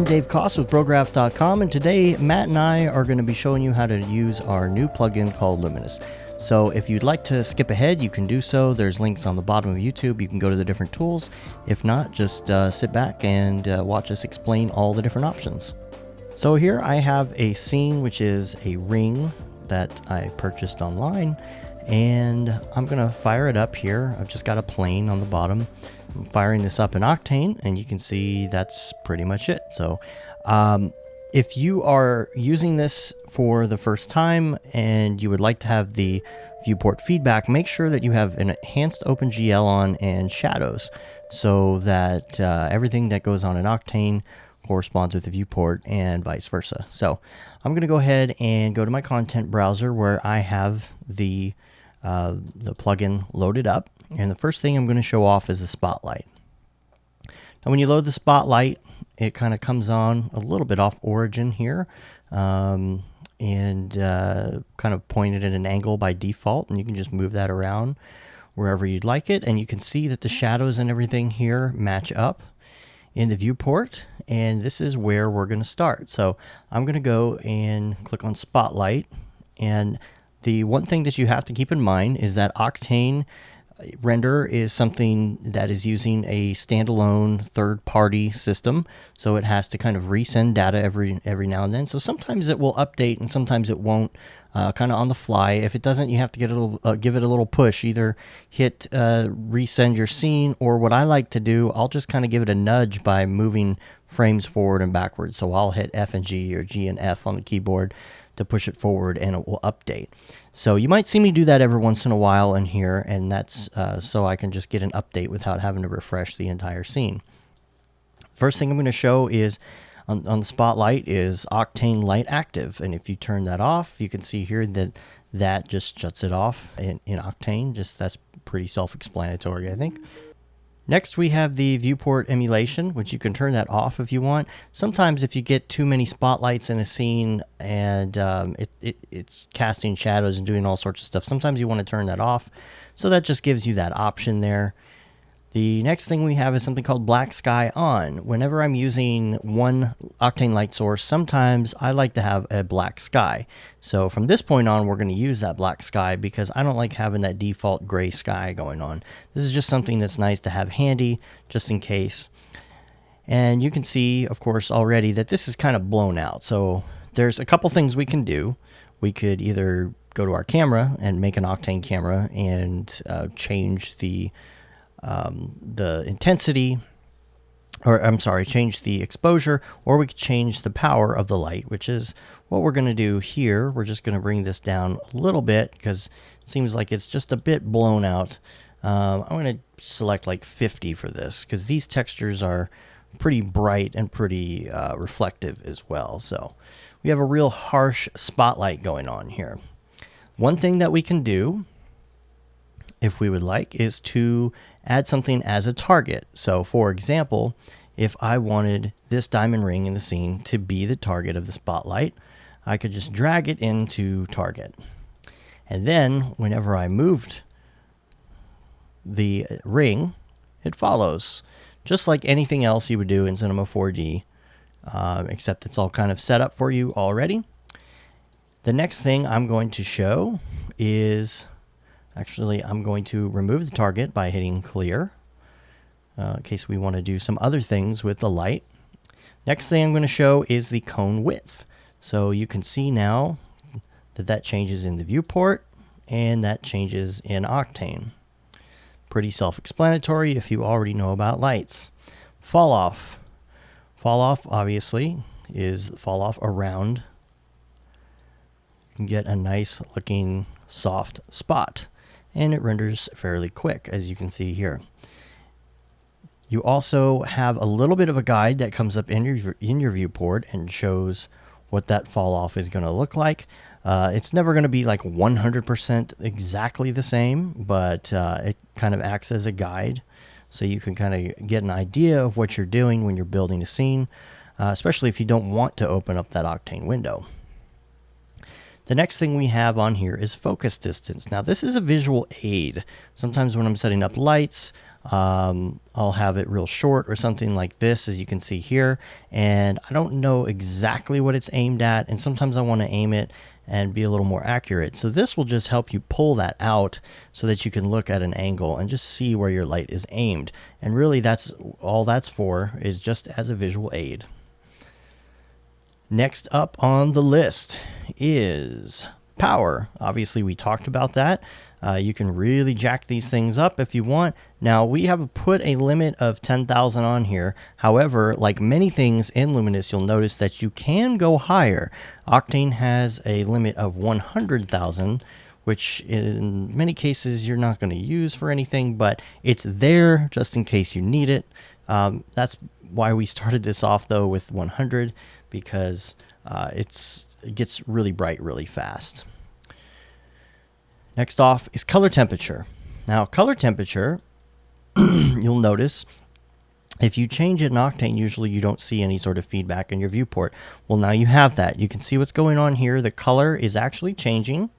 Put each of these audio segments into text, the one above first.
I'm Dave Koss with Brograph.com, and today Matt and I are going to be showing you how to use our new plugin called Luminous. So if you'd like to skip ahead, you can do so. There's links on the bottom of YouTube. You can go to the different tools. If not, just sit back and watch us explain all the different options. So here I have a scene, which is a ring that I purchased online, and I'm going to fire it up here. I've just got a plane on the bottom. I'm firing this up in Octane, and you can see that's pretty much it. So if you are using this for the first time and you would like to have the viewport feedback, make sure that you have an enhanced OpenGL on and shadows so that everything that goes on in Octane corresponds with the viewport and vice versa. So I'm going to go ahead and go to my content browser where I have the plugin loaded up. And the first thing I'm going to show off is the spotlight. Now when you load the spotlight, it kind of comes on a little bit off origin here and kind of pointed at an angle by default, and you can just move that around wherever you'd like it. And you can see that the shadows and everything here match up in the viewport, and this is where we're going to start. So I'm going to go and click on Spotlight, and the one thing that you have to keep in mind is that Octane render is something that is using a standalone third-party system, so it has to kind of resend data every now and then. So sometimes it will update and sometimes it won't, kind of on the fly. If it doesn't, you have to get give it a little push. Either hit resend your scene, or what I like to do, I'll just kind of give it a nudge by moving frames forward and backwards. So I'll hit F and G or G and F on the keyboard to push it forward, and it will update. So you might see me do that every once in a while in here, and that's so I can just get an update without having to refresh the entire scene. First thing I'm going to show is on the spotlight is Octane Light Active, and if you turn that off, you can see here that that just shuts it off in Octane. That's pretty self-explanatory, I think. Next, we have the viewport emulation, which you can turn that off if you want. Sometimes if you get too many spotlights in a scene and it's casting shadows and doing all sorts of stuff, sometimes you want to turn that off. So that just gives you that option there. The next thing we have is something called Black Sky On. Whenever I'm using one Octane light source, sometimes I like to have a black sky. So from this point on, we're going to use that black sky because I don't like having that default gray sky going on. This is just something that's nice to have handy just in case. And you can see, of course, already that this is kind of blown out. So there's a couple things we can do. We could either go to our camera and make an Octane camera and change the intensity, or I'm sorry, change the exposure, or we could change the power of the light, which is what we're going to do here. We're just going to bring this down a little bit because it seems like it's just a bit blown out. I'm going to select like 50 for this because these textures are pretty bright and pretty reflective as well. So we have a real harsh spotlight going on here. One thing that we can do, if we would like, is to add something as a target. So for example, if I wanted this diamond ring in the scene to be the target of the spotlight, I could just drag it into target. And then whenever I moved the ring, it follows, just like anything else you would do in Cinema 4D, except it's all kind of set up for you already. The next thing I'm going to show is, actually, I'm going to remove the target by hitting clear, in case we want to do some other things with the light. Next thing I'm going to show is the cone width. So you can see now that that changes in the viewport and that changes in Octane. Pretty self-explanatory if you already know about lights. Fall off. Fall off, obviously, is fall off around. You can get a nice looking soft spot, and it renders fairly quick, as you can see here. You also have a little bit of a guide that comes up in your viewport and shows what that fall off is going to look like. It's never going to be like 100% exactly the same, but it kind of acts as a guide, so you can kind of get an idea of what you're doing when you're building a scene, especially if you don't want to open up that Octane window. The next thing we have on here is focus distance. Now this is a visual aid. Sometimes when I'm setting up lights, I'll have it real short or something like this, as you can see here, and I don't know exactly what it's aimed at, and sometimes I want to aim it and be a little more accurate. So this will just help you pull that out so that you can look at an angle and just see where your light is aimed. And really that's all that's for, is just as a visual aid. Next up on the list is power. Obviously we talked about that. You can really jack these things up if you want. Now we have put a limit of 10,000 on here. However, like many things in Luminous, you'll notice that you can go higher. Octane has a limit of 100,000, which in many cases you're not going to use for anything, but it's there just in case you need it. That's why we started this off though with 100, because it gets really bright really fast. Next off is color temperature. Now, color temperature, you'll notice if you change it in Octane, usually you don't see any sort of feedback in your viewport. Well, now you have that. You can see what's going on here. The color is actually changing.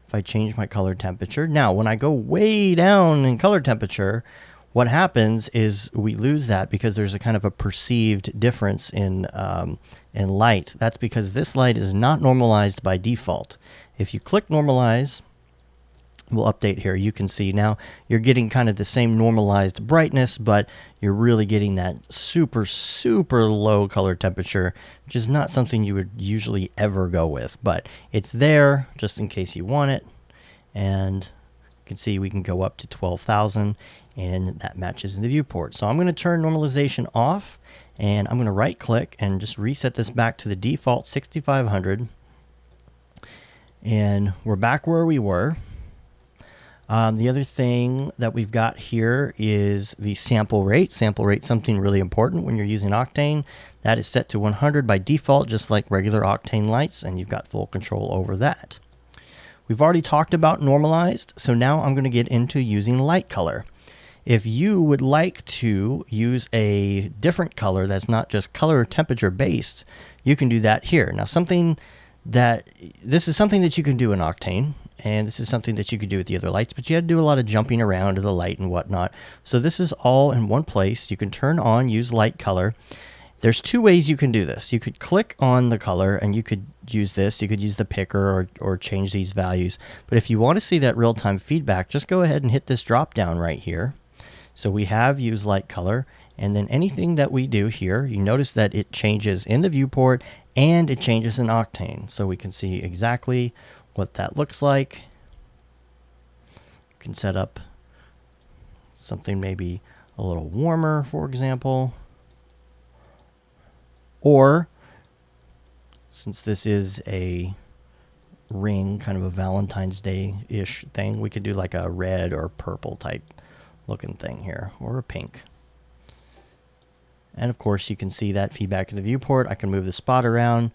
If I change my color temperature. Now, when I go way down in color temperature, what happens is we lose that because there's a kind of a perceived difference in light. That's because this light is not normalized by default. If you click normalize, we'll update here. You can see now you're getting kind of the same normalized brightness, but you're really getting that super, super low color temperature, which is not something you would usually ever go with, but it's there just in case you want it. And you can see we can go up to 12,000 and that matches in the viewport. So I'm going to turn normalization off and I'm going to right click and just reset this back to the default 6500. And we're back where we were. The other thing that we've got here is the sample rate. Sample rate, something really important when you're using Octane. That is set to 100 by default, just like regular Octane lights, and you've got full control over that. We've already talked about normalized, so now I'm going to get into using light color. If you would like to use a different color that's not just color or temperature based, you can do that here. Now, this is something that you can do in Octane, and this is something that you could do with the other lights, but you had to do a lot of jumping around to the light and whatnot. So this is all in one place. You can turn on use light color. There's two ways you can do this. You could click on the color and you could use this. You could use the picker or change these values. But if you want to see that real-time feedback, just go ahead and hit this drop down right here. So we have use light color, and then anything that we do here, you notice that it changes in the viewport and it changes in Octane. So we can see exactly what that looks like. You can set up something maybe a little warmer, for example. Or, since this is a ring, kind of a Valentine's Day-ish thing, we could do like a red or purple type looking thing here, or a pink. And of course you can see that feedback in the viewport. I can move the spot around.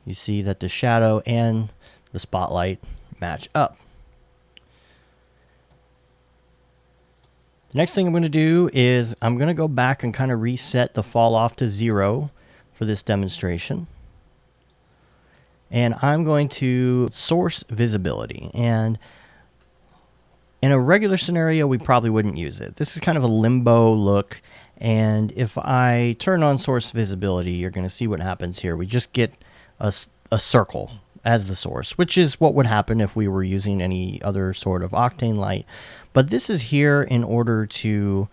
You see that the shadow and the spotlight match up. The next thing I'm going to do is I'm going to go back and kind of reset the fall off to 0 for this demonstration. And I'm going to source visibility. And in a regular scenario, we probably wouldn't use it. This is kind of a limbo look. And if I turn on source visibility, you're going to see what happens here. We just get a circle as the source, which is what would happen if we were using any other sort of Octane light. But this is here in order to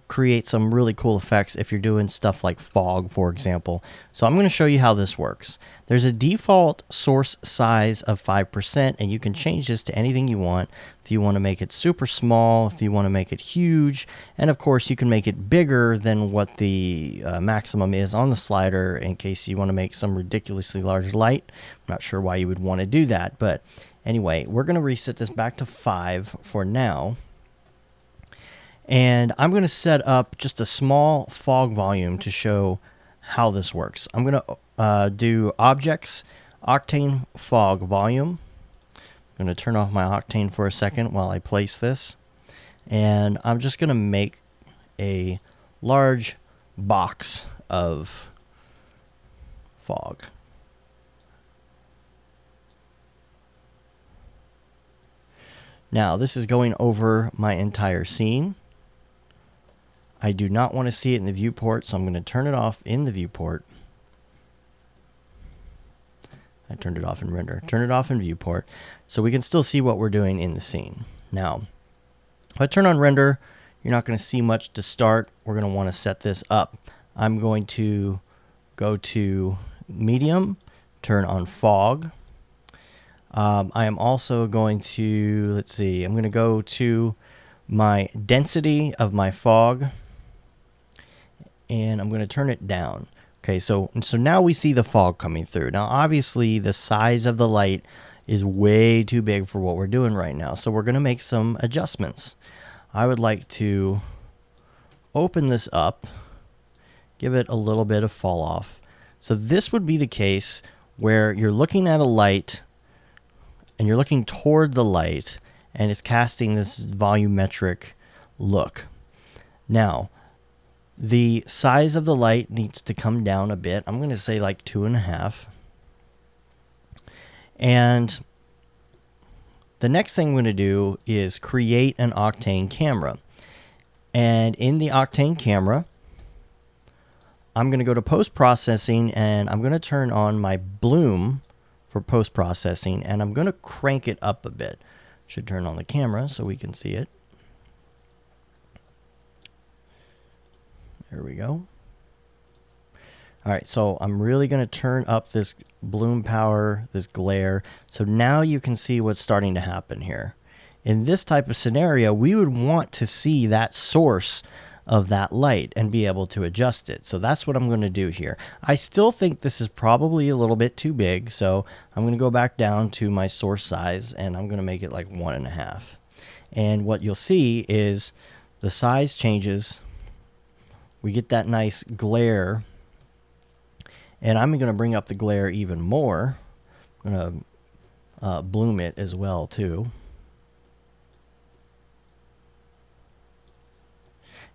create some really cool effects if you're doing stuff like fog, for example. So I'm going to show you how this works. There's a default source size of 5%, and you can change this to anything you want. If you want to make it super small, if you want to make it huge, and of course you can make it bigger than what the maximum is on the slider in case you want to make some ridiculously large light. I'm not sure why you would want to do that, but anyway, we're going to reset this back to 5 for now. And I'm going to set up just a small fog volume to show how this works. I'm going to do Objects, Octane Fog Volume. I'm going to turn off my Octane for a second while I place this. And I'm just going to make a large box of fog. Now, this is going over my entire scene. I do not want to see it in the viewport, so I'm going to turn it off in the viewport. I turned it off in render. Turn it off in viewport so we can still see what we're doing in the scene. Now, if I turn on render, you're not going to see much to start. We're going to want to set this up. I'm going to go to medium, turn on fog. I am also going to, let's see, I'm going to go to my density of my fog, and I'm going to turn it down. Okay, so now we see the fog coming through. Now, obviously, the size of the light is way too big for what we're doing right now, so we're going to make some adjustments. I would like to open this up, give it a little bit of fall off. So this would be the case where you're looking at a light and you're looking toward the light and it's casting this volumetric look. Now, the size of the light needs to come down a bit. I'm going to say like 2.5. And the next thing I'm going to do is create an Octane camera. And in the Octane camera, I'm going to go to post-processing and I'm going to turn on my bloom for post-processing, and I'm going to crank it up a bit. Should turn on the camera so we can see it. There we go. All right, so I'm really going to turn up this bloom power, this glare. So now you can see what's starting to happen here. In this type of scenario, we would want to see that source of that light and be able to adjust it. So that's what I'm going to do here. I still think this is probably a little bit too big, so I'm going to go back down to my source size and I'm going to make it like 1.5. And what you'll see is the size changes. We get that nice glare, and I'm going to bring up the glare even more. I'm going to bloom it as well too.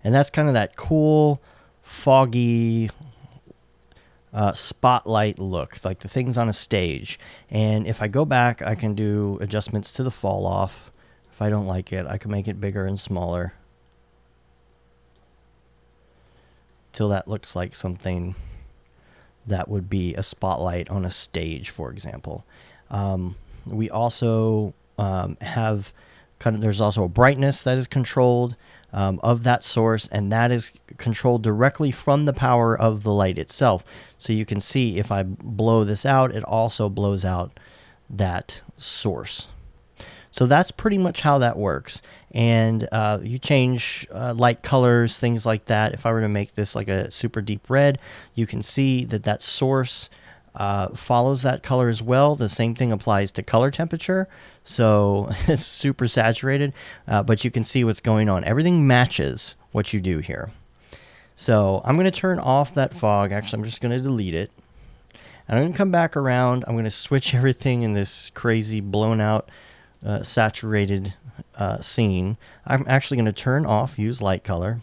And that's kind of that cool, foggy spotlight look, like the things on a stage. And if I go back, I can do adjustments to the fall off. If I don't like it, I can make it bigger and smaller till that looks like something that would be a spotlight on a stage, for example. We also have there's also a brightness that is controlled of that source, and that is controlled directly from the power of the light itself. So you can see if I blow this out, it also blows out that source. So that's pretty much how that works. And you change light colors, things like that. If I were to make this like a super deep red, you can see that that source follows that color as well. The same thing applies to color temperature. So it's super saturated, but you can see what's going on. Everything matches what you do here. So I'm going to turn off that fog. Actually, I'm just going to delete it. And I'm going to come back around. I'm going to switch everything in this crazy blown out saturated scene. I'm actually going to turn off use light color.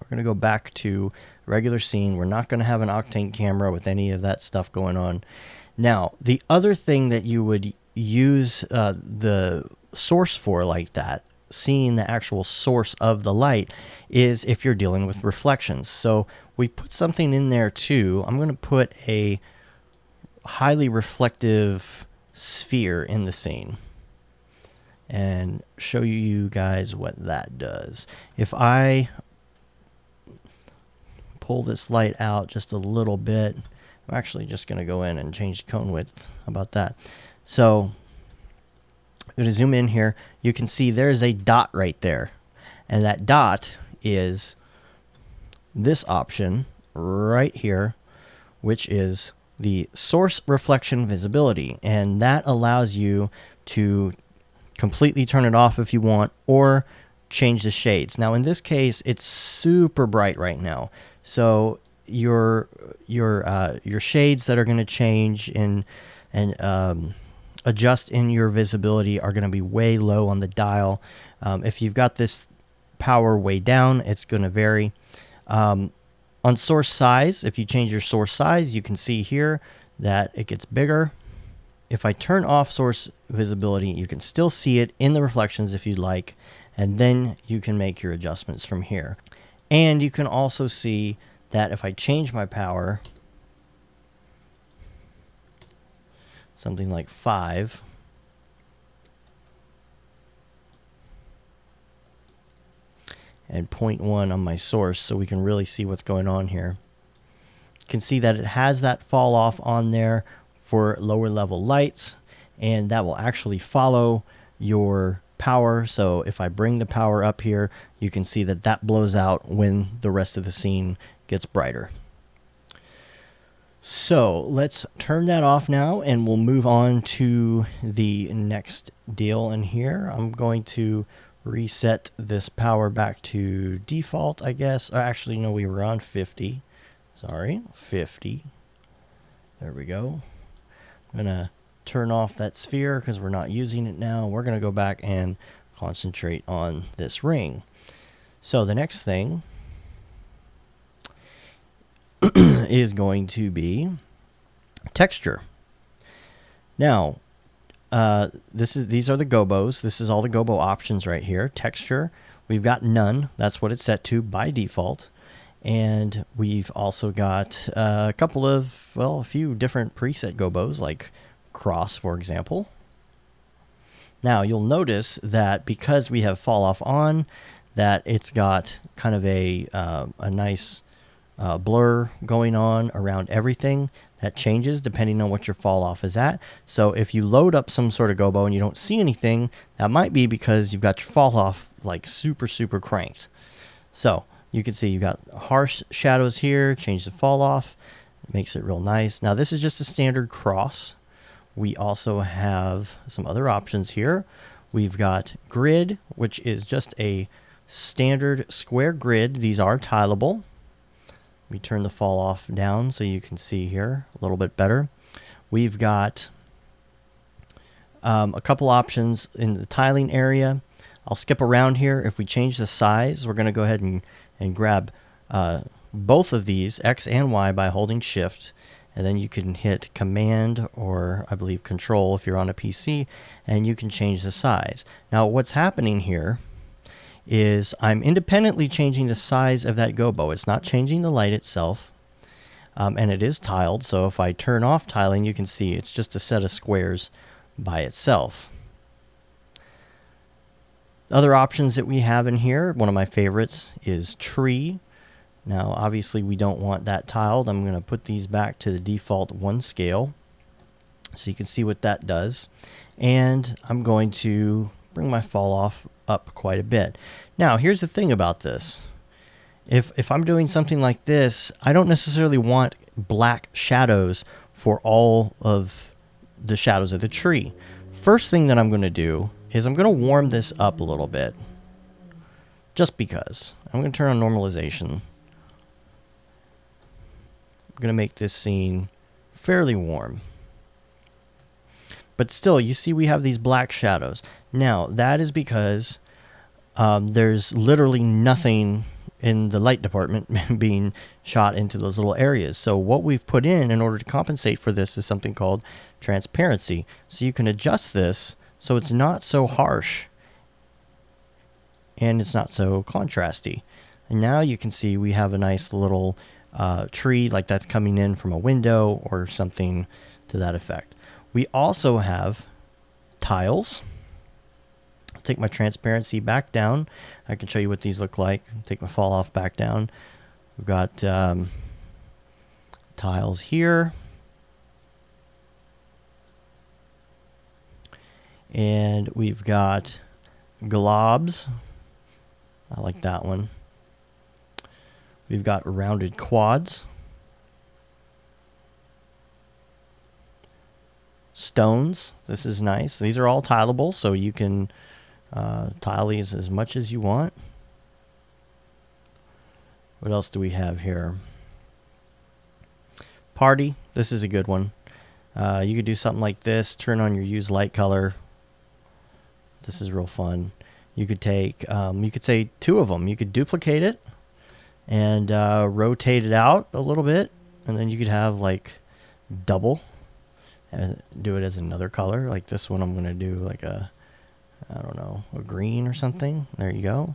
We're going to go back to regular scene. We're not going to have an Octane camera with any of that stuff going on. Now, the other thing that you would use the source for like that, seeing the actual source of the light, is if you're dealing with reflections. So we put something in there too. I'm going to put a highly reflective sphere in the scene and show you guys what that does. If I pull this light out just a little bit, I'm actually just going to go in and change the cone width. How about that? So I'm going to zoom in here. You can see there's a dot right there, and that dot is this option right here, which is the source reflection visibility, and that allows you to completely turn it off if you want, or change the shades. Now in this case, it's super bright right now, so your shades that are going to change and adjust in your visibility are going to be way low on the dial. If you've got this power way down, it's going to vary. On source size, if you change your source size, you can see here that it gets bigger. if I turn off source visibility, you can still see it in the reflections if you'd like, and then you can make your adjustments from here. And you can also see that if I change my power, something like 5, and 0.1 on my source, so we can really see what's going on here. You can see that it has that fall off on there for lower level lights, and that will actually follow your power. So if I bring the power up here, you can see that that blows out when the rest of the scene gets brighter. So let's turn that off now, and we'll move on to the next deal in here. I'm going to reset this power back to default, I guess. Actually, no, we were on 50. Sorry, 50. There we go. I'm going to turn off that sphere because we're not using it now. We're going to go back and concentrate on this ring. So the next thing is going to be texture. Now, these are the gobos. This is all the gobo options right here. Texture, we've got none. That's what it's set to by default. And we've also got a couple of, well, a few different preset gobos, like cross, for example. Now, you'll notice that because we have fall off on, that it's got kind of a nice blur going on around everything. That changes depending on what your fall off is at. So if you load up some sort of gobo and you don't see anything, that might be because you've got your fall off like super cranked. So you can see you've got harsh shadows here, change the fall off. It makes it real nice. Now this is just a standard cross. We also have some other options here. We've got grid, which is just a standard square grid. These are tileable. We turn the fall off down so you can see here a little bit better. We've got a couple options in the tiling area. I'll skip around here. If we change the size, we're going to go ahead and grab both of these, X and Y, by holding Shift. And then you can hit Command or I believe Control if you're on a PC, and you can change the size. Now what's happening here is I'm independently changing the size of that gobo. It's not changing the light itself, and it is tiled. So if I turn off tiling, you can see it's just a set of squares by itself. Other options that we have in here, one of my favorites is tree. Now obviously we don't want that tiled. I'm going to put these back to the default 1 scale so you can see what that does. And I'm going to bring my fall off up quite a bit. Now here's the thing about this. If I'm doing something like this, I don't necessarily want black shadows for all of the shadows of the tree. First thing that I'm going to do is I'm going to warm this up a little bit. Just because. I'm going to turn on normalization. I'm going to make this scene fairly warm. But still, you see we have these black shadows. Now, that is because there's literally nothing in the light department being shot into those little areas. So what we've put in order to compensate for this is something called transparency. So you can adjust this so it's not so harsh and it's not so contrasty. And now you can see we have a nice little tree like that's coming in from a window or something to that effect. We also have tiles. I'll take my transparency back down. I can show you what these look like. Take my fall off back down. We've got tiles here. And we've got globs. I like that one. We've got rounded quads. Stones. This is nice. These are all tileable, so you can tile these as much as you want. What else do we have here? Party. This is a good one. You could do something like this. Turn on your use light color. This is real fun. You could take, you could say 2 of them. You could duplicate it and rotate it out a little bit, and then you could have like double. do it as another color. Like this one, I'm going to do like a, I don't know, a green or something. There you go.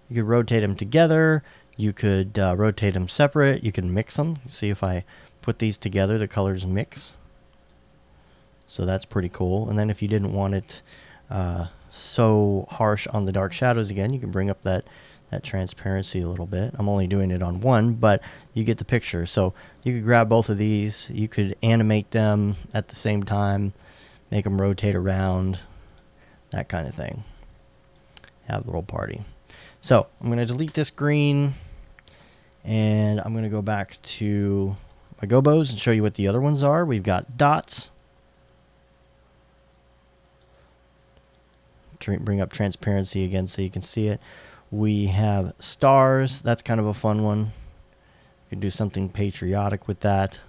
You could rotate them together. You could rotate them separate. You can mix them. See if I put these together, the colors mix. So that's pretty cool. And then if you didn't want it so harsh on the dark shadows again, you can bring up that transparency a little bit. I'm only doing it on one, but you get the picture. So you could grab both of these. You could animate them at the same time, make them rotate around, that kind of thing. Have a little party. So I'm going to delete this green, and I'm going to go back to my gobos and show you what the other ones are. We've got dots. Bring up transparency again so you can see it. We have stars. That's kind of a fun one. You could do something patriotic with that.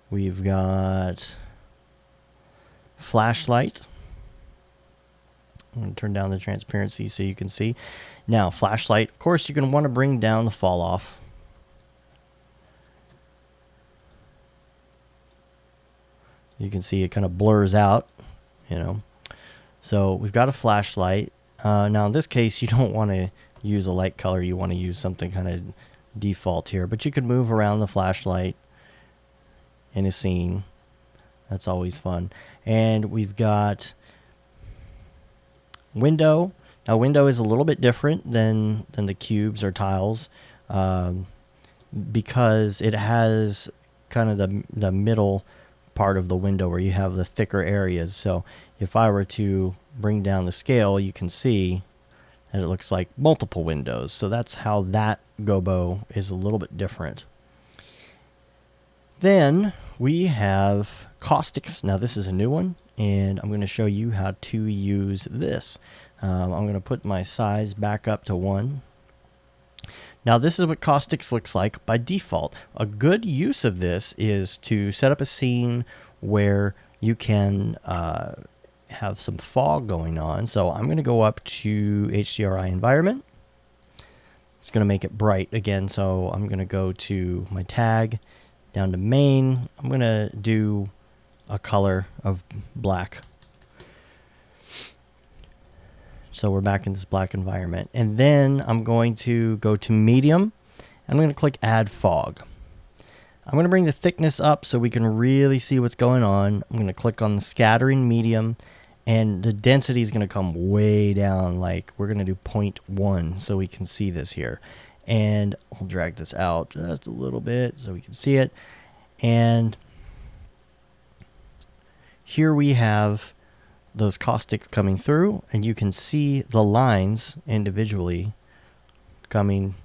We've got flashlight. I'm going to turn down the transparency so you can see. Now, flashlight, of course, you're going to want to bring down the fall off. You can see it kind of blurs out, you know. So we've got a flashlight. Now, in this case, you don't want to use a light color. You want to use something kind of default here. But you could move around the flashlight in a scene. That's always fun. And we've got window. Now, window is a little bit different than the cubes or tiles because it has kind of the middle part of the window where you have the thicker areas. So if I were to bring down the scale, you can see that it looks like multiple windows. So that's how that gobo is a little bit different. Then we have caustics. Now this is a new one, and I'm going to show you how to use this. I'm going to put my size back up to 1. Now this is what caustics looks like by default. A good use of this is to set up a scene where you can have some fog going on. So I'm going to go up to HDRI environment. It's going to make it bright again. So I'm going to go to my tag, down to main. I'm going to do a color of black. So we're back in this black environment. And then I'm going to go to medium. I'm going to click add fog. I'm going to bring the thickness up so we can really see what's going on. I'm going to click on the scattering medium, and the density is going to come way down. Like we're going to do 0.1 so we can see this here. And I'll drag this out just a little bit so we can see it. And here we have those caustics coming through, and you can see the lines individually coming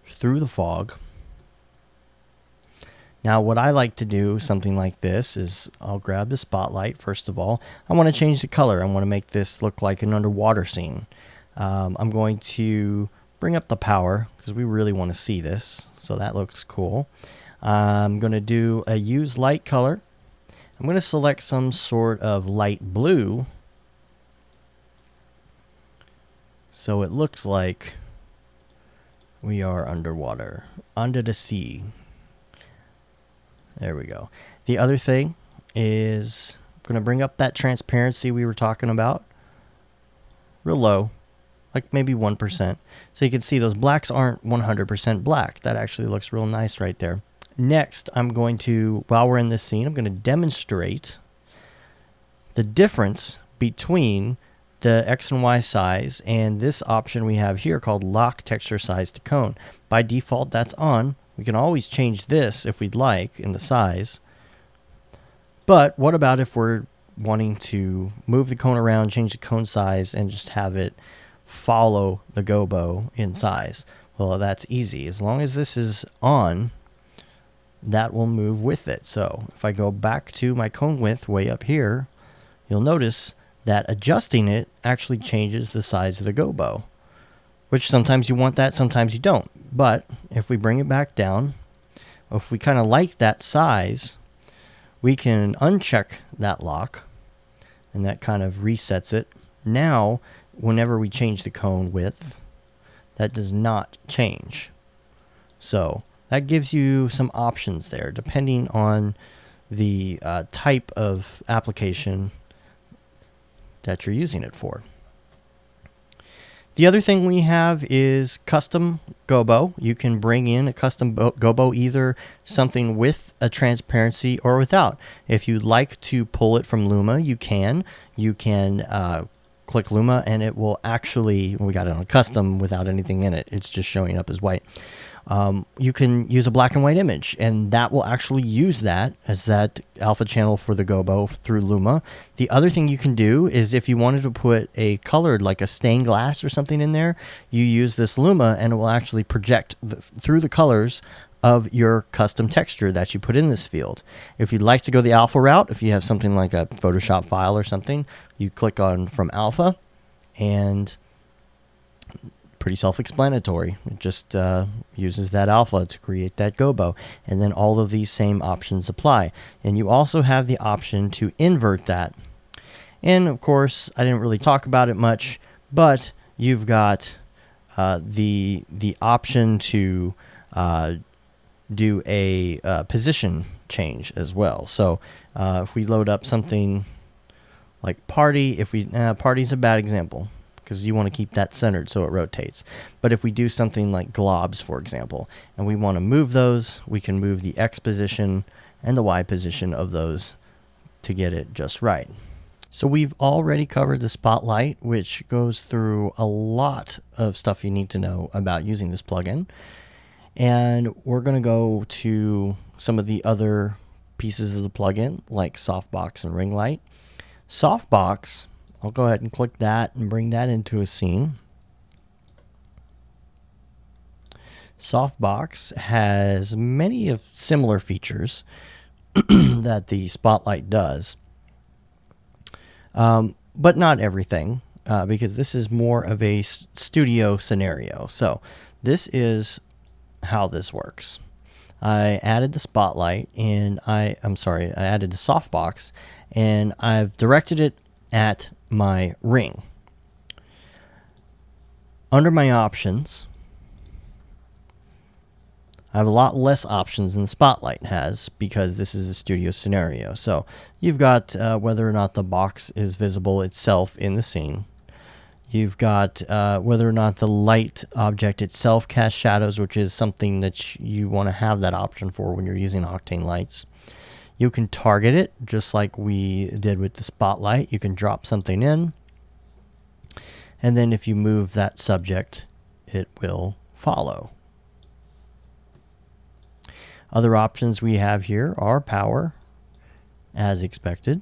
through the fog. Now what I like to do, something like this, is I'll grab the spotlight. First of all, I want to change the color. I want to make this look like an underwater scene. I'm going to bring up the power because we really want to see this, so that looks cool. I'm going to do a use light color. I'm going to select some sort of light blue so it looks like we are underwater, under the sea. There we go. The other thing is I'm going to bring up that transparency we were talking about real low, like maybe 1%. So you can see those blacks aren't 100% black. That actually looks real nice right there. Next, I'm going to, while we're in this scene, I'm going to demonstrate the difference between the X and Y size and this option we have here called lock texture size to cone. By default, that's on. We can always change this if we'd like in the size. But what about if we're wanting to move the cone around, change the cone size, and just have it follow the gobo in size? Well, that's easy. As long as this is on, that will move with it. So if I go back to my cone width way up here, you'll notice that adjusting it actually changes the size of the gobo, which sometimes you want that, sometimes you don't. But if we bring it back down, if we kind of like that size, we can uncheck that lock, and that kind of resets it. Now, whenever we change the cone width, that does not change. So that gives you some options there, depending on the type of application that you're using it for. The other thing we have is custom gobo. You can bring in a custom gobo, either something with a transparency or without. If you'd like to pull it from Luma, you can. You can click Luma and it will actually, we got it on custom without anything in it. It's just showing up as white. You can use a black and white image, and that will actually use that as that alpha channel for the gobo through Luma. The other thing you can do is if you wanted to put a colored, like a stained glass or something in there, you use this Luma and it will actually project through the colors of your custom texture that you put in this field. If you'd like to go the alpha route, if you have something like a Photoshop file or something, you click on from alpha, and pretty self-explanatory. It just uses that alpha to create that gobo, and then all of these same options apply. And you also have the option to invert that. And of course, I didn't really talk about it much, but you've got the option to do a position change as well. So if we load up something like party, if we party's a bad example, because you want to keep that centered so it rotates. But if we do something like globs, for example, and we want to move those, we can move the X position and the Y position of those to get it just right. So we've already covered the spotlight, which goes through a lot of stuff you need to know about using this plugin. And we're going to go to some of the other pieces of the plugin, like softbox and ring light. Softbox, I'll go ahead and click that and bring that into a scene. Softbox has many of similar features that the spotlight does, but not everything, because this is more of a studio scenario. So this is how this works. I added the spotlight, and I added the softbox, and I've directed it at my ring. Under my options, I have a lot less options than the spotlight has, because this is a studio scenario. So you've got whether or not the box is visible itself in the scene. You've got whether or not the light object itself casts shadows, which is something that you want to have that option for when you're using Octane lights. You can target it, just like we did with the spotlight. You can drop something in, and then if you move that subject, it will follow. Other options we have here are power, as expected.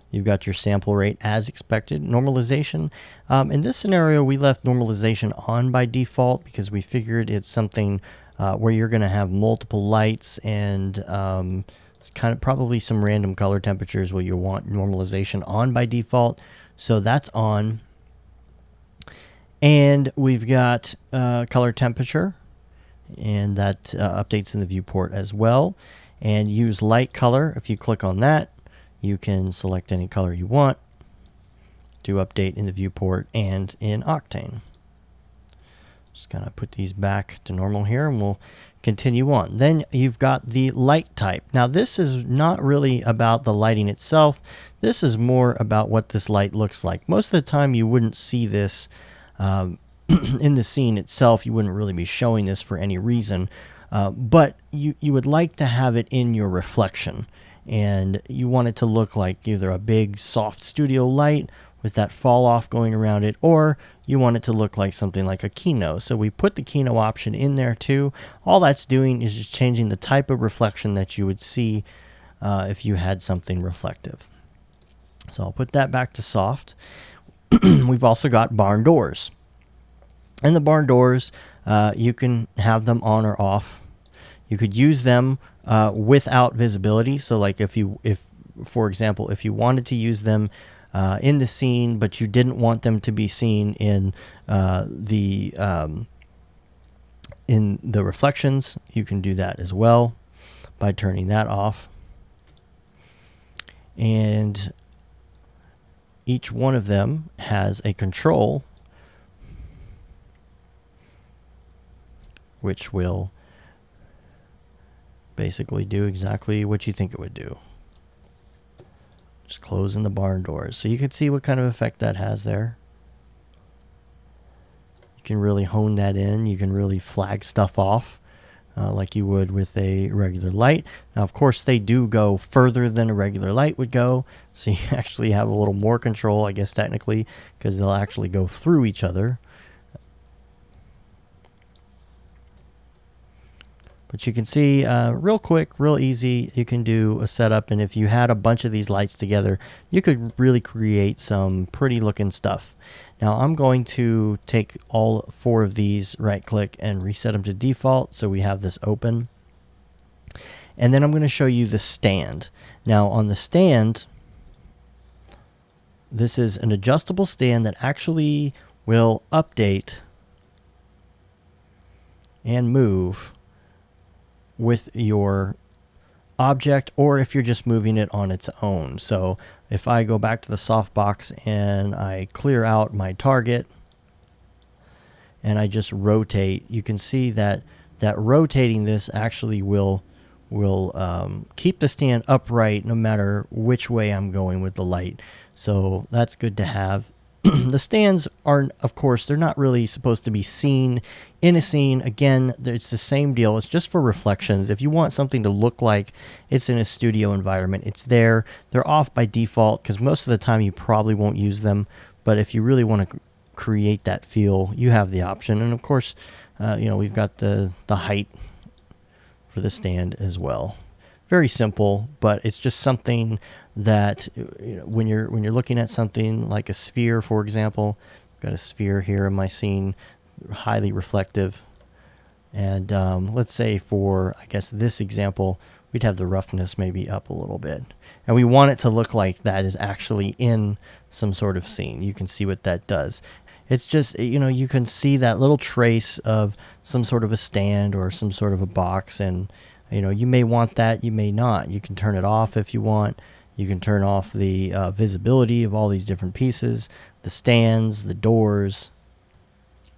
You've got your sample rate as expected. Normalization. In this scenario, we left normalization on by default because we figured it's something where you're going to have multiple lights, and it's kind of probably some random color temperatures where you want normalization on by default. So that's on. And we've got color temperature, and that updates in the viewport as well. And use light color. If you click on that, you can select any color you want to update in the viewport and in Octane. Just kind of put these back to normal here, and we'll continue on. Then you've got the light type. Now this is not really about the lighting itself. This is more about what this light looks like. Most of the time you wouldn't see this in the scene itself. You wouldn't really be showing this for any reason, but you would like to have it in your reflection. And you want it to look like either a big soft studio light with that fall off going around it, or you want it to look like something like a Kino. So we put the Kino option in there too. All that's doing is just changing the type of reflection that you would see if you had something reflective. So I'll put that back to soft. We've also got barn doors. And the barn doors, you can have them on or off. You could use them without visibility. So like if for example, if you wanted to use them in the scene, but you didn't want them to be seen in the reflections, you can do that as well by turning that off. And each one of them has a control which will basically do exactly what you think it would do. Just closing the barn doors. So you can see what kind of effect that has there. You can really hone that in. You can really flag stuff off like you would with a regular light. Now, of course, they do go further than a regular light would go. So you actually have a little more control, I guess, technically, because they'll actually go through each other. But you can see real quick, real easy, you can do a setup. And if you had a bunch of these lights together, you could really create some pretty looking stuff. Now I'm going to take all 4 of these, right click and reset them to default. So we have this open. And then I'm going to show you the stand. Now on the stand, this is an adjustable stand that actually will update and move with your object, or if you're just moving it on its own. So if I go back to the softbox and I clear out my target and I just rotate, you can see that rotating this actually will keep the stand upright no matter which way I'm going with the light. So that's good to have. The stands are, of course, they're not really supposed to be seen in a scene. Again, it's the same deal. It's just for reflections. If you want something to look like it's in a studio environment, it's there. They're off by default because most of the time you probably won't use them. But if you really want to create that feel, you have the option. And of course, we've got the height for the stand as well. Very simple, but it's just something that when you're looking at something like a sphere, for example, I've got a sphere here in my scene, highly reflective, and let's say for, I guess, this example, we'd have the roughness maybe up a little bit, and we want it to look like that is actually in some sort of scene. You can see what that does. It's just, you can see that little trace of some sort of a stand or some sort of a box, and you may want that, you may not. You can turn it off if you want. You can turn off the visibility of all these different pieces, the stands, the doors,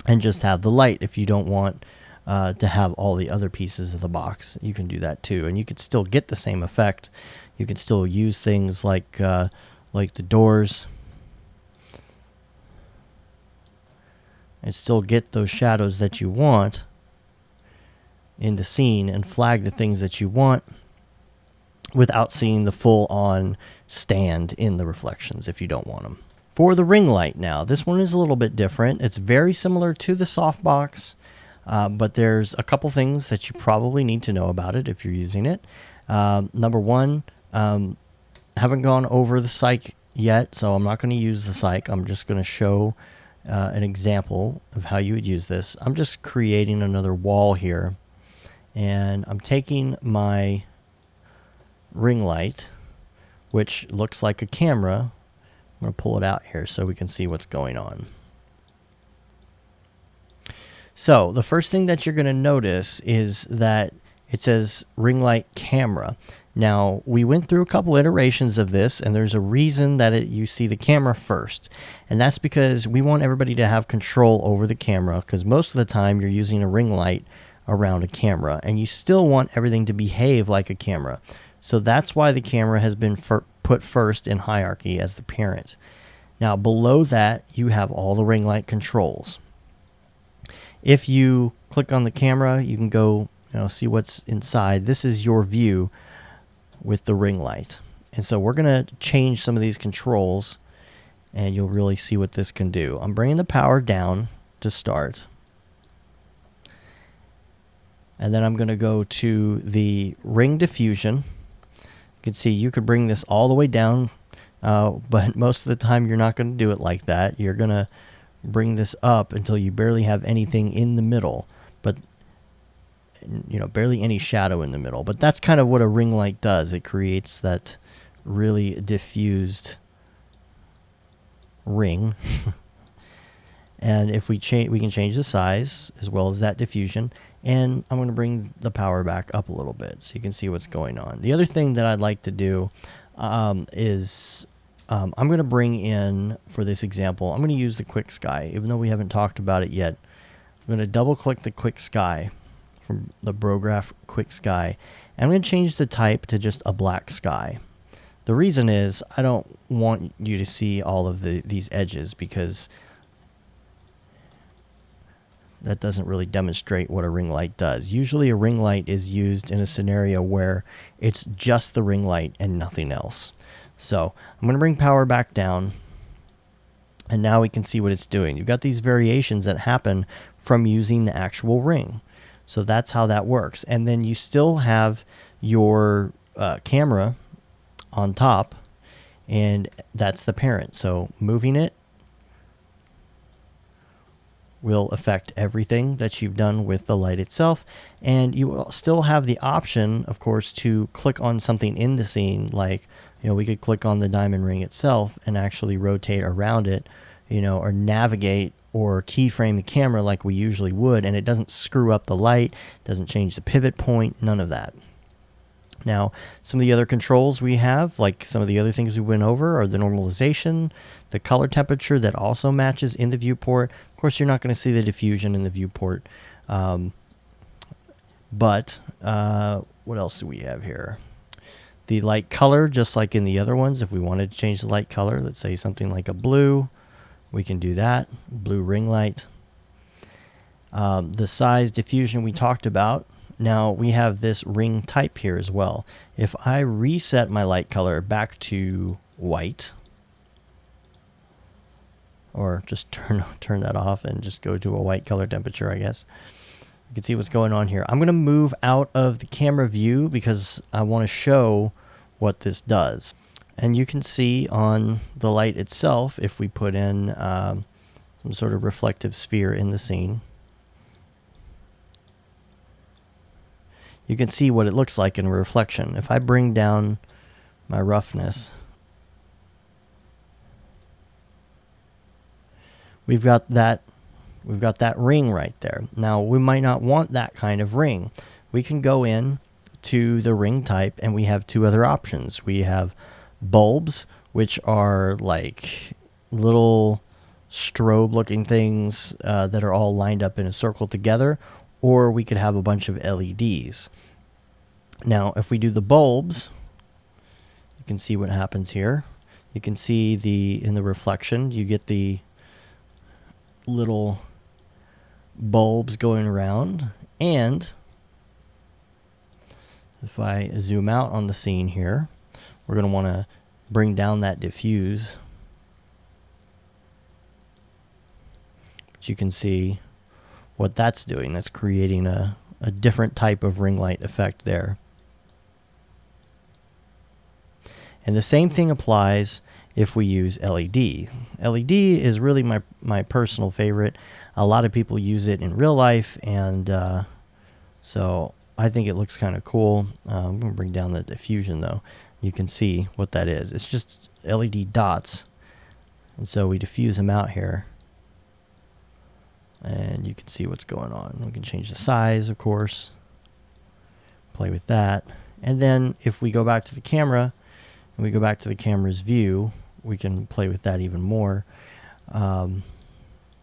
and just have the light. If you don't want to have all the other pieces of the box, you can do that too. And you could still get the same effect. You can still use things like the doors and still get those shadows that you want in the scene and flag the things that you want without seeing the full-on stand in the reflections if you don't want them. For the ring light now, this one is a little bit different. It's very similar to the softbox, but there's a couple things that you probably need to know about it if you're using it. Number one, haven't gone over the psych yet, so I'm not going to use the psych. I'm just going to show an example of how you would use this. I'm just creating another wall here, and I'm taking my ring light, which looks like a camera. I'm going to pull it out here so we can see what's going on. So the first thing that you're going to notice is that it says ring light camera. Now, we went through a couple iterations of this, and there's a reason that you see the camera first. And that's because we want everybody to have control over the camera, because most of the time you're using a ring light around a camera, and you still want everything to behave like a camera. So that's why the camera has been put first in hierarchy as the parent. Now below that, you have all the ring light controls. If you click on the camera, you can go see what's inside. This is your view with the ring light. And so we're going to change some of these controls, and you'll really see what this can do. I'm bringing the power down to start. And then I'm going to go to the ring diffusion. You can see you could bring this all the way down, but most of the time you're not going to do it like that. You're going to bring this up until you barely have anything in the middle, but barely any shadow in the middle. But that's kind of what a ring light does. It creates that really diffused ring. And if we can change the size as well as that diffusion. And I'm going to bring the power back up a little bit so you can see what's going on. The other thing that I'd like to do is I'm going to bring in, for this example, I'm going to use the QIKSKY, even though we haven't talked about it yet. I'm going to double click the QIKSKY from the Brograph QIKSKY, I'm going to change the type to just a black sky. The reason is I don't want you to see all of these edges, because that doesn't really demonstrate what a ring light does. Usually a ring light is used in a scenario where it's just the ring light and nothing else. So I'm going to bring power back down, and now we can see what it's doing. You've got these variations that happen from using the actual ring. So that's how that works. And then you still have your camera on top, and that's the parent. So moving it will affect everything that you've done with the light itself. And you will still have the option, of course, to click on something in the scene. Like, we could click on the diamond ring itself and actually rotate around it, or navigate or keyframe the camera like we usually would, and it doesn't screw up the light, doesn't change the pivot point, none of that. Now, some of the other controls we have, like some of the other things we went over, are the normalization, the color temperature that also matches in the viewport. Of course, you're not going to see the diffusion in the viewport. But what else do we have here? The light color, just like in the other ones, if we wanted to change the light color, let's say something like a blue, we can do that. Blue ring light. The size diffusion we talked about. Now we have this ring type here as well. If I reset my light color back to white, or just turn that off and just go to a white color temperature, I guess, you can see what's going on here. I'm going to move out of the camera view because I want to show what this does. And you can see on the light itself, if we put in some sort of reflective sphere in the scene, you can see what it looks like in a reflection. If I bring down my roughness, we've got that ring right there. Now, we might not want that kind of ring. We can go in to the ring type, and we have two other options. We have bulbs, which are like little strobe looking things that are all lined up in a circle together, or we could have a bunch of LEDs. Now, if we do the bulbs, you can see what happens here. You can see in the reflection, you get the little bulbs going around. And if I zoom out on the scene here, we're going to want to bring down that diffuse. But you can see what that's doing. That's creating a different type of ring light effect there. And the same thing applies if we use LED. LED is really my personal favorite. A lot of people use it in real life, and so I think it looks kind of cool. I'm going to bring down the diffusion though. You can see what that is. It's just LED dots. And so we diffuse them out here, and you can see what's going on. We can change the size, of course, play with that. And then if we go back to the camera, and we go back to the camera's view, we can play with that even more.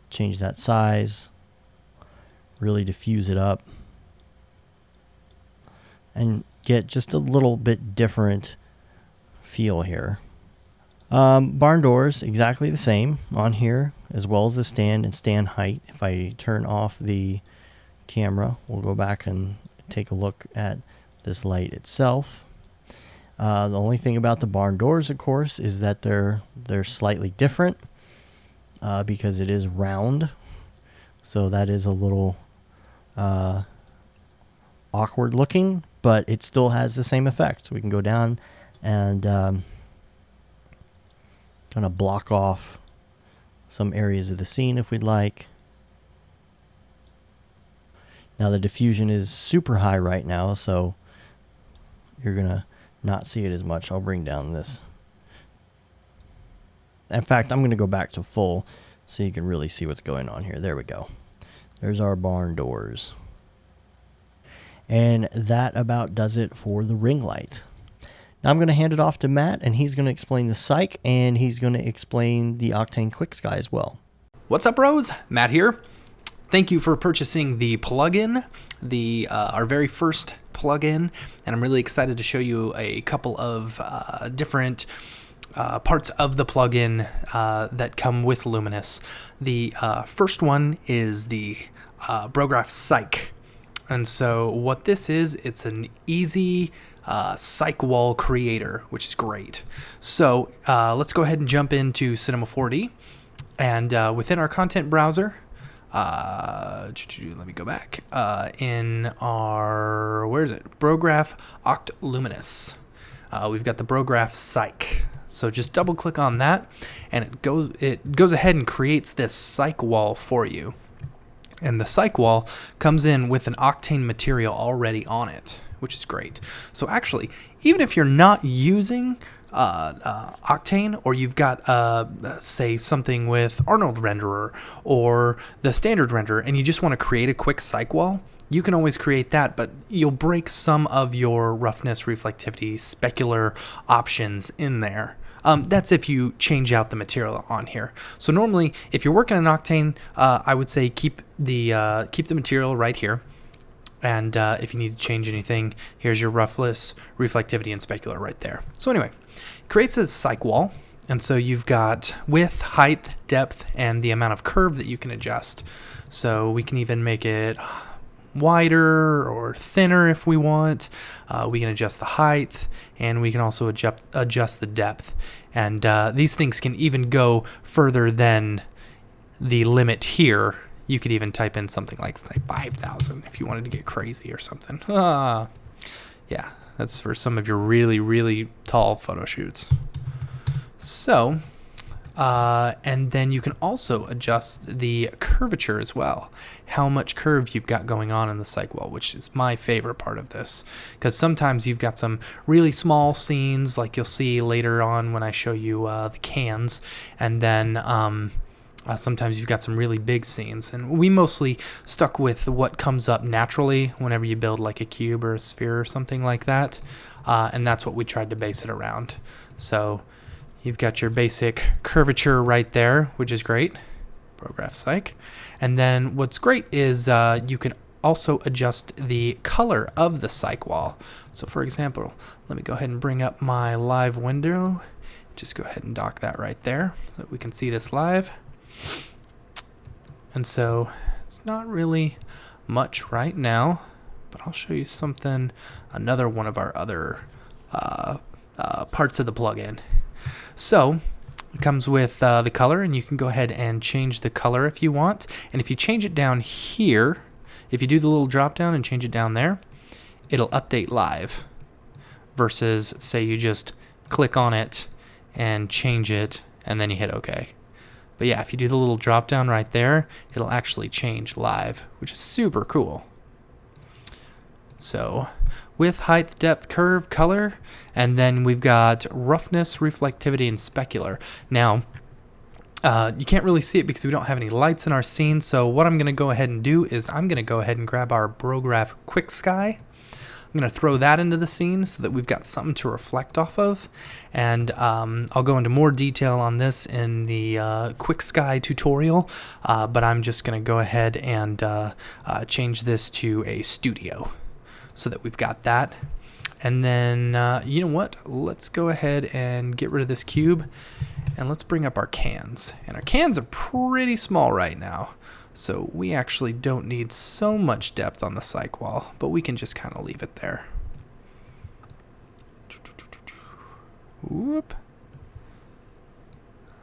Change that size, really diffuse it up, and get just a little bit different feel here. Barn doors, exactly the same on here, as well as the stand and stand height. If I turn off the camera, we'll go back and take a look at this light itself. The only thing about the barn doors, of course, is that they're slightly different because it is round. So that is a little awkward looking, but it still has the same effect. So we can go down and kind of block off some areas of the scene if we'd like. Now the diffusion is super high right now, so you're going to not see it as much. I'll bring down this. In fact, I'm going to go back to full so you can really see what's going on here. There we go. There's our barn doors. And that about does it for the ring light. Now I'm going to hand it off to Matt, and he's going to explain the Cyc, and he's going to explain the Octane QIKSKY as well. What's up, bros? Matt here. Thank you for purchasing the plugin, our very first plugin, and I'm really excited to show you a couple of different parts of the plugin that come with Luminous. The first one is the Brograph Cyc. And so what this is, it's an easy psych wall creator, which is great. So let's go ahead and jump into Cinema 4D. And within our content browser, let me go back. In our, where is it? Brograph Octane Luminous. We've got the Brograph Cyc. So just double click on that, and it goes ahead and creates this psych wall for you. And the psych wall comes in with an Octane material already on it, which is great. So actually, even if you're not using Octane, or you've got say something with Arnold renderer or the standard renderer, and you just want to create a quick psych wall, you can always create that, but you'll break some of your roughness, reflectivity, specular options in there. That's if you change out the material on here. So normally, if you're working in Octane, I would say keep the material right here. And if you need to change anything, here's your roughness, reflectivity, and specular right there. So anyway, it creates a psych wall. And so you've got width, height, depth, and the amount of curve that you can adjust. So we can even make it wider or thinner if we want. We can adjust the height, and we can also adjust the depth. And these things can even go further than the limit here. You could even type in something like 5,000 if you wanted to get crazy or something. Yeah, that's for some of your really, really tall photo shoots. So, and then you can also adjust the curvature as well. How much curve you've got going on in the psych wall, which is my favorite part of this. Because sometimes you've got some really small scenes, like you'll see later on when I show you the cans. And then sometimes you've got some really big scenes. And we mostly stuck with what comes up naturally whenever you build like a cube or a sphere or something like that. And that's what we tried to base it around. So you've got your basic curvature right there, which is great. Brograph Cyc. And then what's great is you can also adjust the color of the psych wall. So for example, let me go ahead and bring up my live window. Just go ahead and dock that right there so that we can see this live. And so it's not really much right now, but I'll show you something, another one of our other parts of the plugin. So it comes with the color, and you can go ahead and change the color if you want. And if you change it down here, if you do the little drop down and change it down there, it'll update live versus say you just click on it and change it and then you hit OK. But yeah, if you do the little drop down right there, it'll actually change live, which is super cool. So width, height, depth, curve, color, and then we've got roughness, reflectivity, and specular. Now, you can't really see it because we don't have any lights in our scene, so what I'm going to go ahead and do is I'm going to go ahead and grab our Brograph QIKSKY. I'm going to throw that into the scene so that we've got something to reflect off of. And I'll go into more detail on this in the QIKSKY tutorial, but I'm just going to go ahead and change this to a studio so that we've got that. And then, you know what? Let's go ahead and get rid of this cube, and let's bring up our cans. And our cans are pretty small right now, so we actually don't need so much depth on the psych wall, but we can just kind of leave it there. Whoop.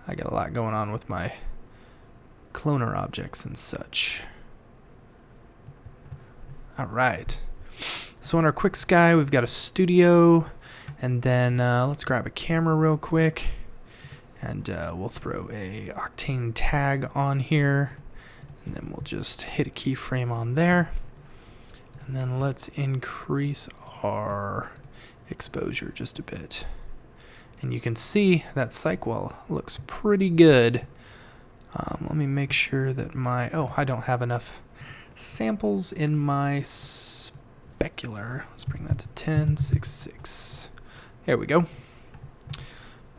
I got a lot going on with my cloner objects and such. All right. So in our QIKSKY, we've got a studio, and then let's grab a camera real quick, and we'll throw a Octane tag on here, and then we'll just hit a keyframe on there, and then let's increase our exposure just a bit. And you can see that psych wall looks pretty good. Let me make sure that I don't have enough samples in my specular. Let's bring that to 10.6.6. There we go.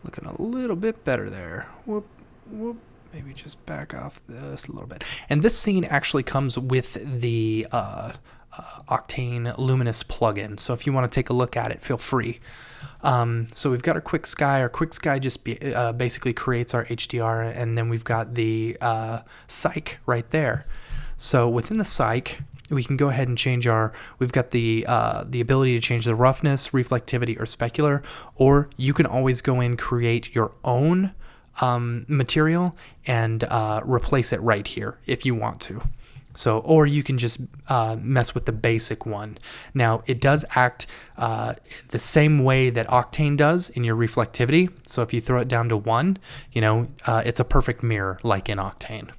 Looking a little bit better there. Whoop, whoop. Maybe just back off this a little bit. And this scene actually comes with the Octane Luminous plugin. So if you want to take a look at it, feel free. So we've got our QIKSKY. Our QIKSKY just basically creates our HDR, and then we've got the psych right there. So within the psych, we can go ahead and change we've got the ability to change the roughness, reflectivity, or specular, or you can always go in, create your own material and replace it right here if you want to. So, or you can just mess with the basic one. Now, it does act the same way that Octane does in your reflectivity. So if you throw it down to 1, it's a perfect mirror like in Octane.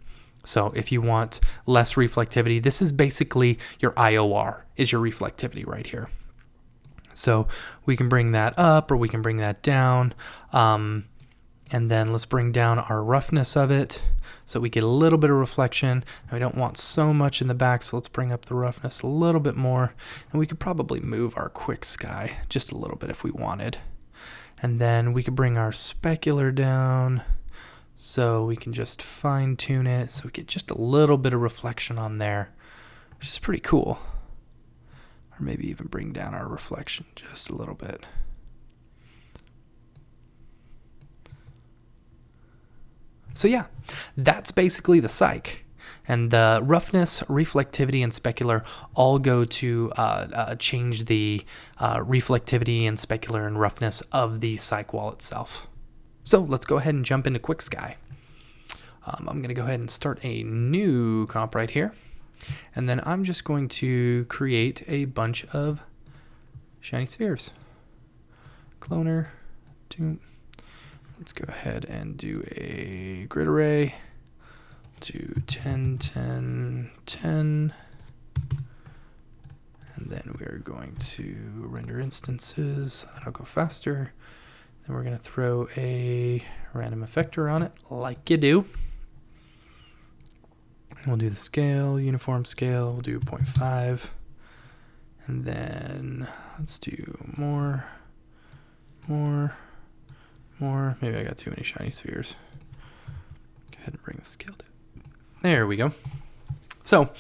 So if you want less reflectivity, this is basically your IOR, is your reflectivity right here. So we can bring that up or we can bring that down. And then let's bring down our roughness of it so we get a little bit of reflection. And we don't want so much in the back, so let's bring up the roughness a little bit more. And we could probably move our QIKSKY just a little bit if we wanted. And then we could bring our specular down so we can just fine tune it so we get just a little bit of reflection on there, which is pretty cool. Or maybe even bring down our reflection just a little bit. So yeah, that's basically the psych. And the roughness, reflectivity, and specular all go to change the reflectivity and specular and roughness of the psych wall itself. So let's go ahead and jump into QIKSKY. I'm going to go ahead and start a new comp right here. And then I'm just going to create a bunch of shiny spheres. Cloner, let's go ahead and do a grid array. Do 10, 10, 10. And then we're going to render instances. That'll go faster. Then we're going to throw a random effector on it, like you do. And we'll do the scale, uniform scale. We'll do 0.5. And then let's do more. Maybe I got too many shiny spheres. Go ahead and bring the scale down. There we go. So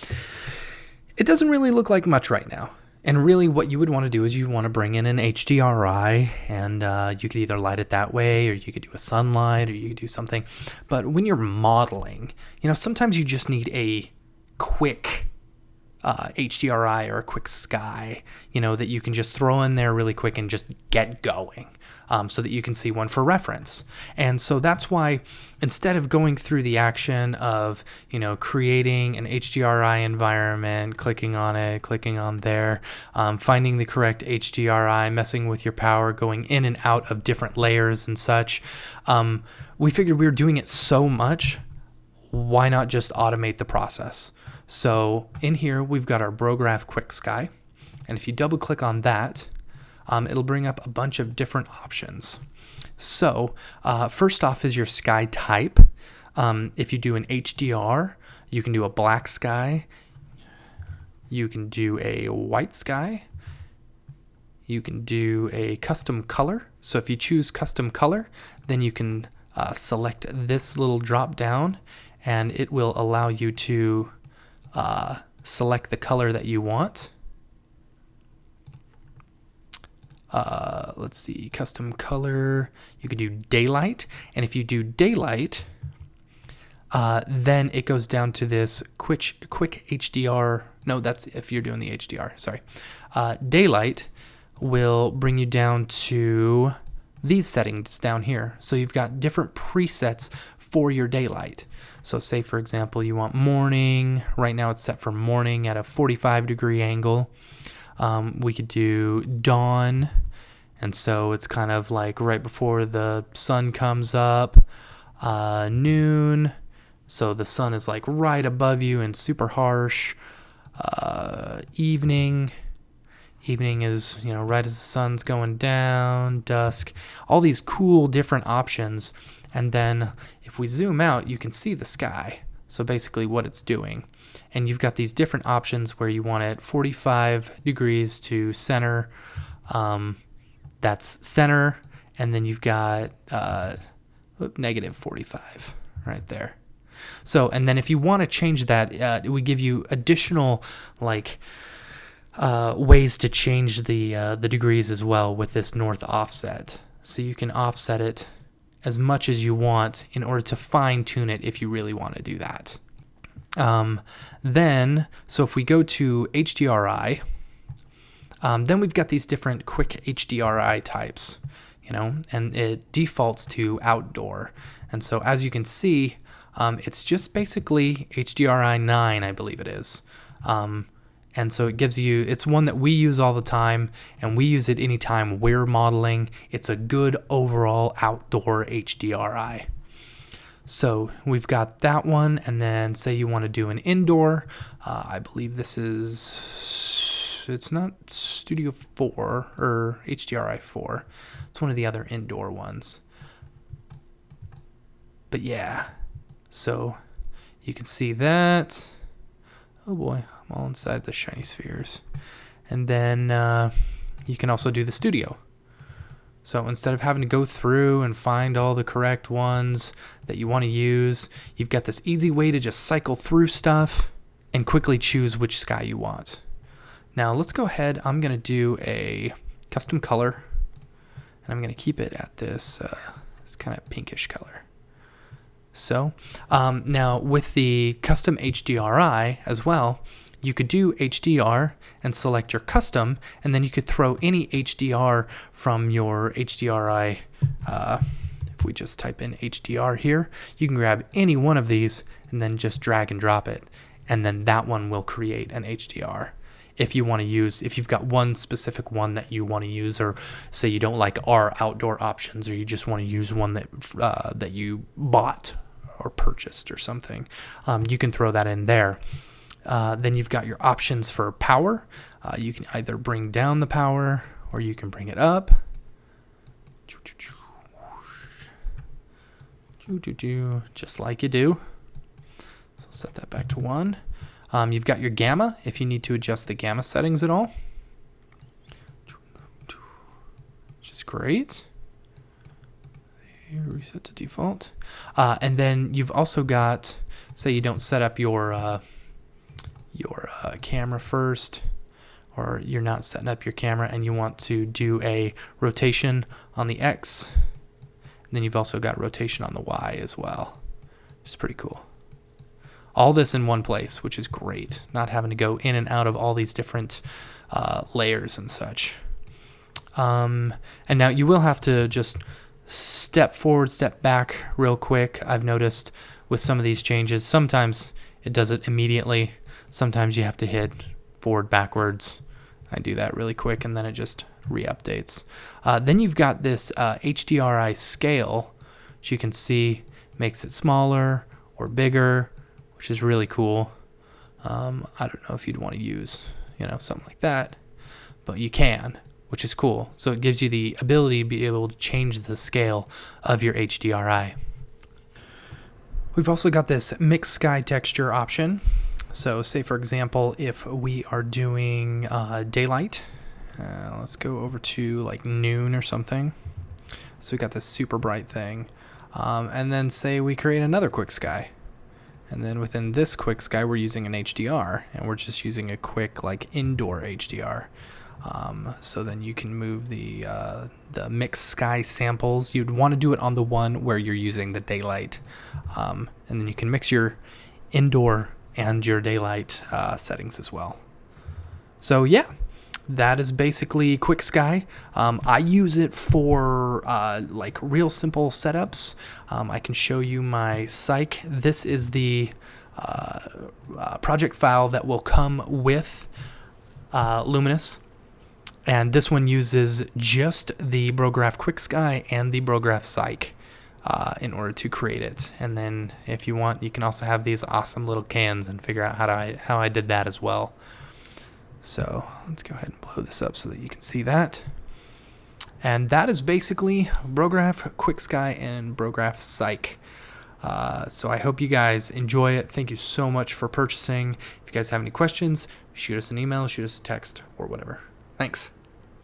it doesn't really look like much right now. And really what you would want to do is you want to bring in an HDRI, and you could either light it that way, or you could do a sunlight, or you could do something. But when you're modeling, sometimes you just need a quick HDRI or a QIKSKY, that you can just throw in there really quick and just get going. So that you can see one for reference. And so that's why instead of going through the action of, creating an HDRI environment, clicking on it, clicking on there, finding the correct HDRI, messing with your power, going in and out of different layers and such, we figured we were doing it so much, why not just automate the process? So in here, we've got our Brograph QIKSKY. And if you double click on that, it'll bring up a bunch of different options. So first off is your sky type. If you do an HDR, you can do a black sky. You can do a white sky. You can do a custom color. So if you choose custom color, then you can select this little drop down, and it will allow you to select the color that you want. Let's see, custom color. You could do daylight, and if you do daylight, then it goes down to this quick HDR. No, that's if you're doing the HDR. Sorry. Daylight will bring you down to these settings down here. So you've got different presets for your daylight. So say, for example, you want morning. Right now it's set for morning at a 45-degree angle. We could do dawn, and so it's kind of like right before the sun comes up. Noon, so the sun is like right above you and super harsh. Evening is, right as the sun's going down. Dusk, all these cool different options. And then if we zoom out, you can see the sky. So basically what it's doing. And you've got these different options where you want it 45 degrees to center. That's center. And then you've got negative 45 right there. So, and then if you want to change that, it would give you additional ways to change the degrees as well with this north offset. So you can offset it as much as you want in order to fine tune it if you really want to do that. So if we go to HDRI, then we've got these different quick HDRI types, and it defaults to outdoor. And so as you can see, it's just basically HDRI 9, I believe it is. And so it gives you, it's one that we use all the time, and we use it anytime we're modeling. It's a good overall outdoor HDRI. So we've got that one, and then say you want to do an indoor. I believe this is, it's not Studio 4 or HDRI 4. It's one of the other indoor ones. But yeah, so you can see that. Oh boy, I'm all inside the shiny spheres. And then you can also do the studio. So instead of having to go through and find all the correct ones that you want to use, you've got this easy way to just cycle through stuff and quickly choose which sky you want. Now let's go ahead. I'm going to do a custom color, and I'm going to keep it at this kind of pinkish color. So now with the custom HDRI as well, you could do HDR and select your custom, and then you could throw any HDR from your HDRI. If we just type in HDR here, you can grab any one of these and then just drag and drop it, and then that one will create an HDR. If you want to use, if you've got one specific one that you want to use, or say you don't like our outdoor options, or you just want to use one that you bought or purchased or something, you can throw that in there. Then you've got your options for power. You can either bring down the power or you can bring it up. Just like you do. So set that back to 1. You've got your gamma if you need to adjust the gamma settings at all, which is great. Reset to default. And then you've also got, say you don't set up your camera first, or you're not setting up your camera and you want to do a rotation on the X, and then you've also got rotation on the Y as well. It's pretty cool. All this in one place, which is great, not having to go in and out of all these different layers and such. And now you will have to just step forward, step back real quick. I've noticed with some of these changes, sometimes it does it immediately. Sometimes you have to hit forward, backwards. I do that really quick, and then it just re-updates. Then you've got this HDRI scale, which you can see makes it smaller or bigger, which is really cool. I don't know if you'd want to use, something like that, but you can, which is cool. So it gives you the ability to be able to change the scale of your HDRI. We've also got this mixed sky texture option. So say, for example, if we are doing daylight, let's go over to like noon or something. So we got this super bright thing. And then say we create another QIKSKY. And then within this QIKSKY, we're using an HDR, and we're just using a quick like indoor HDR. So then you can move the mixed sky samples. You'd want to do it on the one where you're using the daylight. And then you can mix your indoor and your daylight settings as well. So yeah, that is basically QIKSKY. I use it for like real simple setups. I can show you my psych. This is the project file that will come with Luminous. And this one uses just the Brograph QIKSKY and the Brograph Cyc in order to create it. And then if you want, you can also have these awesome little cans and figure out how I did that as well. So let's go ahead and blow this up so that you can see that. And that is basically Brograph QIKSKY and Brograph Cyc. So I hope you guys enjoy it. Thank you so much for purchasing. If you guys have any questions, shoot us an email, shoot us a text, or whatever. Thanks.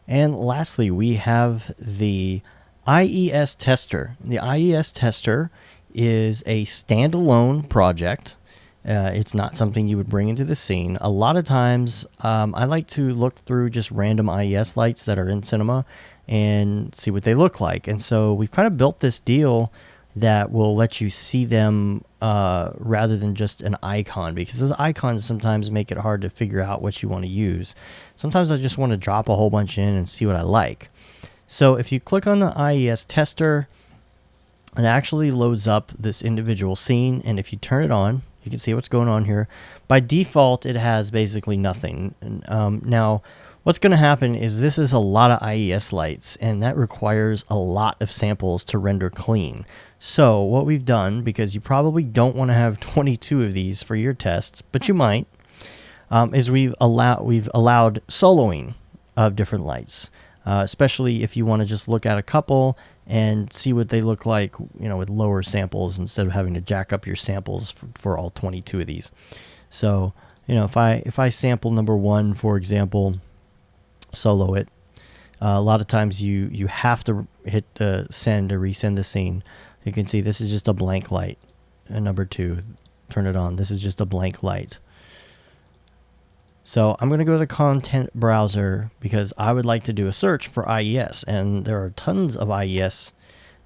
And lastly, we have the IES tester. The IES tester is a standalone project. It's not something you would bring into the scene. A lot of times, I like to look through just random IES lights that are in cinema and see what they look like. And so we've kind of built this deal that will let you see them rather than just an icon, because those icons sometimes make it hard to figure out what you want to use. Sometimes I just want to drop a whole bunch in and see what I like. So if you click on the IES tester, it actually loads up this individual scene, and if you turn it on, you can see what's going on here. By default, it has basically nothing. Now, what's going to happen is this is a lot of IES lights, and that requires a lot of samples to render clean. So what we've done, because you probably don't want to have 22 of these for your tests, but you might, is we've allowed soloing of different lights, especially if you want to just look at a couple and see what they look like, with lower samples instead of having to jack up your samples for all 22 of these. So, if I sample number 1, for example, solo it, a lot of times you have to hit the send to resend the scene. You can see this is just a blank light. And number 2, turn it on. This is just a blank light. So I'm going to go to the content browser because I would like to do a search for IES, and there are tons of IES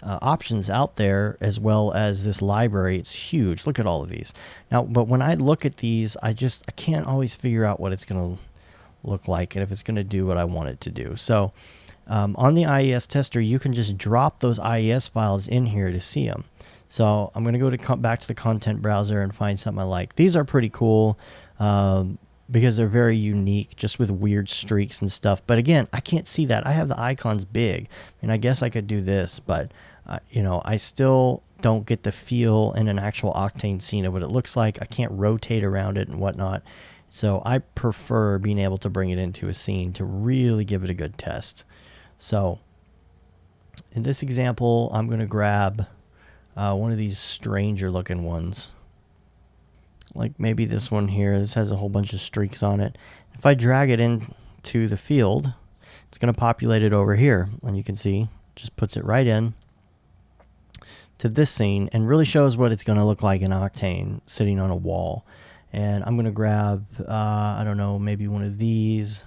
options out there, as well as this library. It's huge. Look at all of these. Now, but when I look at these, I can't always figure out what it's going to look like and if it's going to do what I want it to do. So on the IES tester, you can just drop those IES files in here to see them. So I'm going to go back to the content browser and find something I like. These are pretty cool. Because they're very unique, just with weird streaks and stuff. But again, I can't see that. I have the icons big. I guess I could do this, but I still don't get the feel in an actual Octane scene of what it looks like. I can't rotate around it and whatnot. So I prefer being able to bring it into a scene to really give it a good test. So in this example, I'm going to grab one of these stranger looking ones. Like maybe this one here. This has a whole bunch of streaks on it. If I drag it into the field, it's going to populate it over here. And you can see, just puts it right in to this scene and really shows what it's going to look like in Octane sitting on a wall. And I'm going to grab, I don't know, maybe one of these.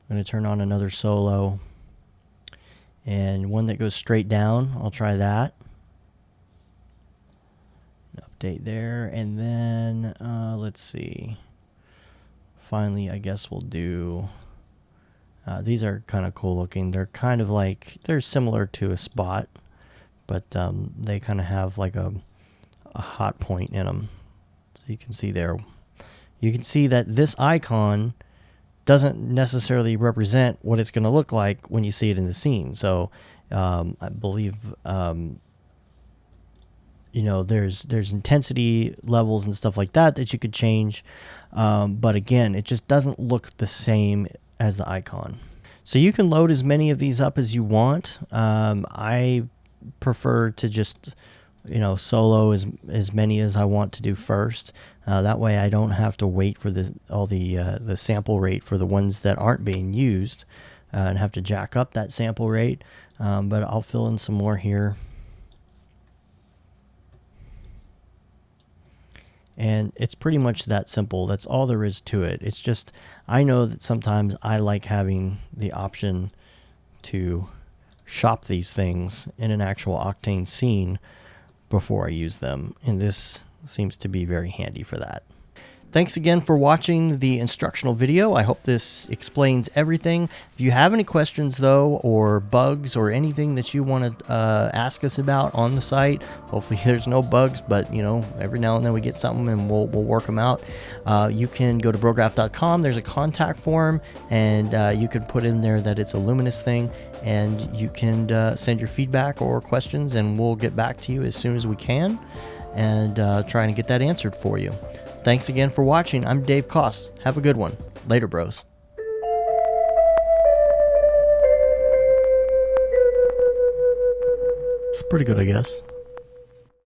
I'm going to turn on another solo. And one that goes straight down, I'll try that. Update there, and then let's see. Finally, I guess we'll do. These are kind of cool looking. They're kind of like, they're similar to a spot, but they kind of have like a hot point in them. So you can see there. You can see that this icon doesn't necessarily represent what it's going to look like when you see it in the scene. So I believe. There's intensity levels and stuff like that you could change. But again, it just doesn't look the same as the icon. So you can load as many of these up as you want. I prefer to just, solo as many as I want to do first. That way I don't have to wait for the sample rate for the ones that aren't being used and have to jack up that sample rate. But I'll fill in some more here. And it's pretty much that simple. That's all there is to it. It's just, I know that sometimes I like having the option to shop these things in an actual Octane scene before I use them. And this seems to be very handy for that. Thanks again for watching the instructional video. I hope this explains everything. If you have any questions though, or bugs or anything that you want to ask us about on the site, hopefully there's no bugs, but every now and then we get something and we'll work them out. You can go to Brograph.com. There's a contact form, and you can put in there that it's a Luminous thing, and you can send your feedback or questions, and we'll get back to you as soon as we can, and trying to get that answered for you. Thanks again for watching. I'm Dave Koss. Have a good one. Later, bros. It's pretty good, I guess.